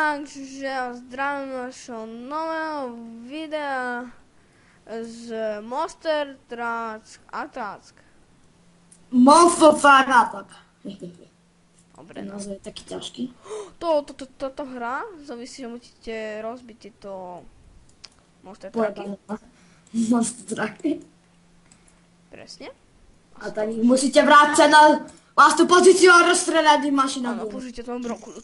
Takže zdravím našho nového videa z Monster Truck Attack. Monster Truck Attack. Dobre, no. Názov je taký ťažký. Táto hra závisí, že musíte rozbiť tieto Monster Trucky. Monster Trucky. Presne. A tak musíte vrátiť na vlastnú pozíciu a rozstrelať mašinu. Áno, použite to brokulu.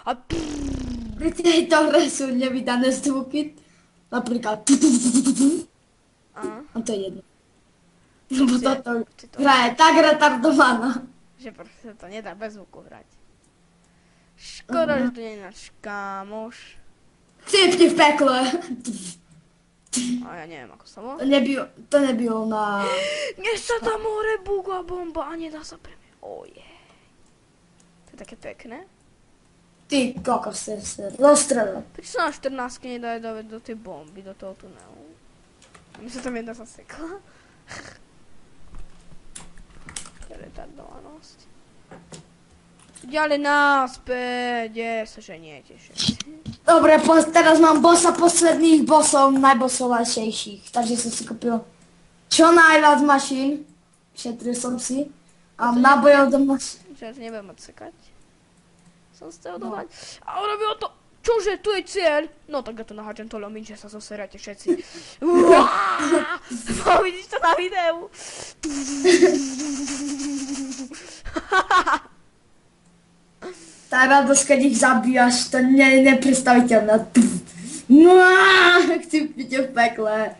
A pri tejto hre sú nevydané zvuky. Napríklad a to je jedno. Lebo táto hra je tak retardovaná. Že proste to nedá bez zvuku hrať. Škoda, že tu nie je náš kamoš. Cípni v pekle. A ja neviem, ako sa volá. To nebylo na... Dnes sa tam hore búga bomba a nedá sa premiť. Ojej. To je také pekné. Ty kokos, sa rozstrelil. Prečo sa na 14 nedá dávať do tej bomby, do toho tunelu? Mi sa tam jedna zasekla. Retardovanosť. Ďalej naspäť, kde sa ženiete všetci. Dobre, teraz mám bossa posledných bossov, najbossovajšejších. Takže som si kúpil čo najviac mašín. Šetril som si. A nábojov do mašín. Že ja to nebudem odsekať. Som z toho dovať. A urobilo to. Čože, tu je cieľ. No tak ja to naháčem to lomiť, že sa zoseráte všetci. Vidíš to na videu. Tá radosť, keď ich zabíjaš, to nie je nepredstaviteľné. Chci byť v pekle.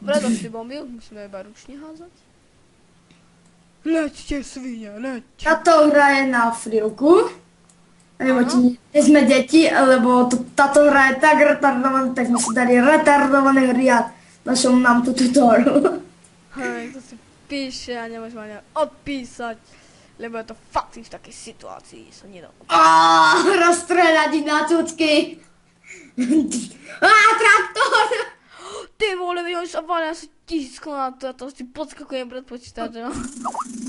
Dobre, to si bombil, musíme iba ručne házať. Leďte, svinia, leďte. Táto hra je na frilku. Nie sme deti, lebo táto hra je tak retardovaná, tak sme si dali retardované hry a našom nám tu tutorial. Hej, to si píše a nemôžem ani odpísať. Lebo je to fakt v takej situácii, sa nedá odpísať. Rozstreľať ich na cucky. Traktor! Ty vole, oni sa valia, si tisklo na to, a to si podskakujem pred počítačom.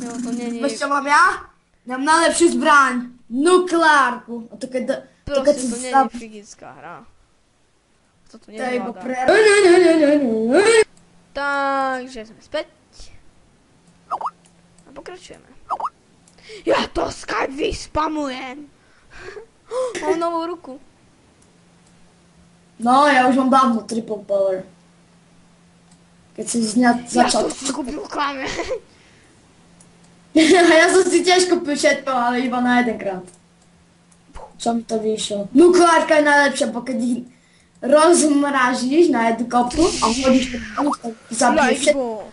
No to nie je... Vieš čo mám ja? Mám najlepšiu zbraň. Nukleárku. A to keď... Proste to nie je frigická hra. Toto nezvláda. Takže sme späť. A pokračujeme. Ja to Skype vyspamujem. Mám novú ruku. No, ja už mám dávno triple power. Keď si začal... Ja to si kúpil kameň. Ja som si tiež kúpil všetko, ale iba na jedenkrát. Čo mi to vyšlo? Nukleárka je najlepšia, bo keď ich rozmražíš na jednu kopu a hodíš to tak zabiješ všetko.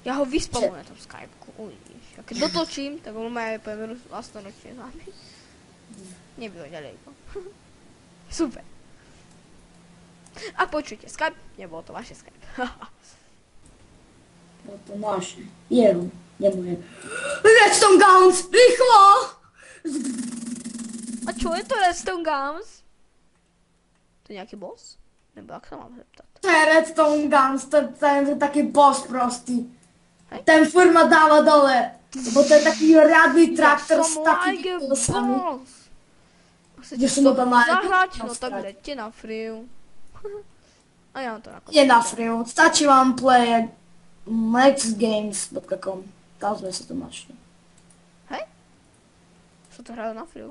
Ja ho vyspamujem na tom Skype-ku, uvidíš. A keď dotočím, tak on ma aj poviem vlastnoručne zabiť. Nebylo ďalejko. Super. Ak počujete Skype, nebolo to vaše Skype. Bolo to naše. Jeho, nemoje. Redstone Guns, rýchlo! A čo je to Redstone Guns? To je nejaký boss? Nebo ak sa mám zeptať? To je Redstone Guns, to je taký boss prostý. Ten furt ma dáva dole. Lebo to je taký riadny traktor s takými kolosami. Chcete s toho zahrať? No tak dajte na free. A ja to nakoniec. Je na free, stačí vám play maxgames.com. Tam sme sa to našli. Hej? Sa to hrajú na free.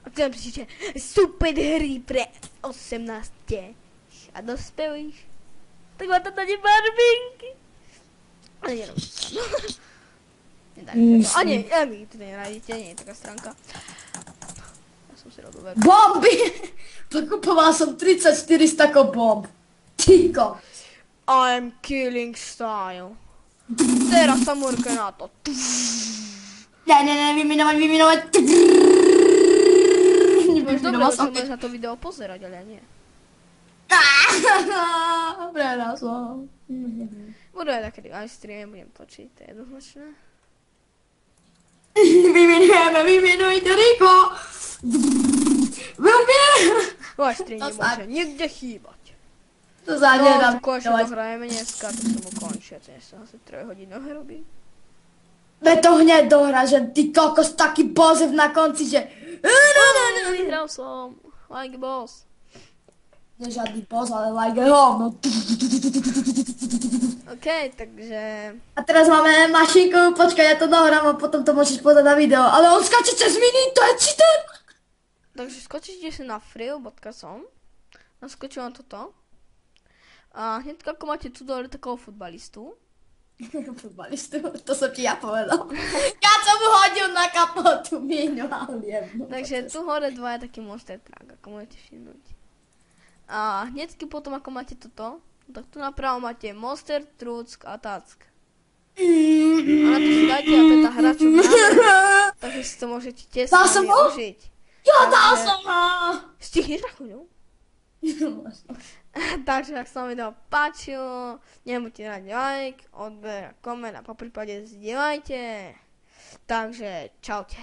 A ty nám píšete super hry pre 18 a dospelých. Tak vám tam dáte barbinky. Ale nerobí sa. A nie, vy to nenájdete, nie je taká stránka. Ja som si robil veľký. Bomby! Pokupoval som 34 stakov bomb. Tyko. I'm killing style. Teraz sa murka na to. Ne, vyminovať. Dobre, že môžeš na to video pozerať, ale ja nie. Prehral som. Budú aj také live streamy, budem točiť, to je jednoznačné. Vymenujte rýchlo! Live stream nemôže nikde chýbať. To sa nedá. No, konečne dohrajeme dneska, to som ukončil, to som asi 3 hodiny robí. to hneď dohra, že ty kokos taký pozev na konci, že... Vyhral som. Like boss. Nie žiadny boss, ale like a hovno. OK, takže... A teraz máme mašinku, počkaj, ja to dohrám a potom to môžeš pozrieť na video. Ale on skáče cez mini, to je cheater! Takže skočíte si na free.com. Naskočím vám toto. A hneď ako máte tu dole takého futbalistu. Futbalistu, to som ti ja povedal. Ja som mu hodil na kapotu minimál jednu. Takže tu hore dva je taký monster truck, ako môžete všimnúť. A hneďky potom, ako máte toto, tak tu napravo máte monster truck a tack. A na to si dajte a to je tá hra, čo hráme. Takže si to môžete tiež sami užiť. Ja dal som ho! Stihneš na chuňu? Takže ak sa vám video páčilo, nebudete dať like, odber a koment a poprípade zdieľajte. Takže čaute.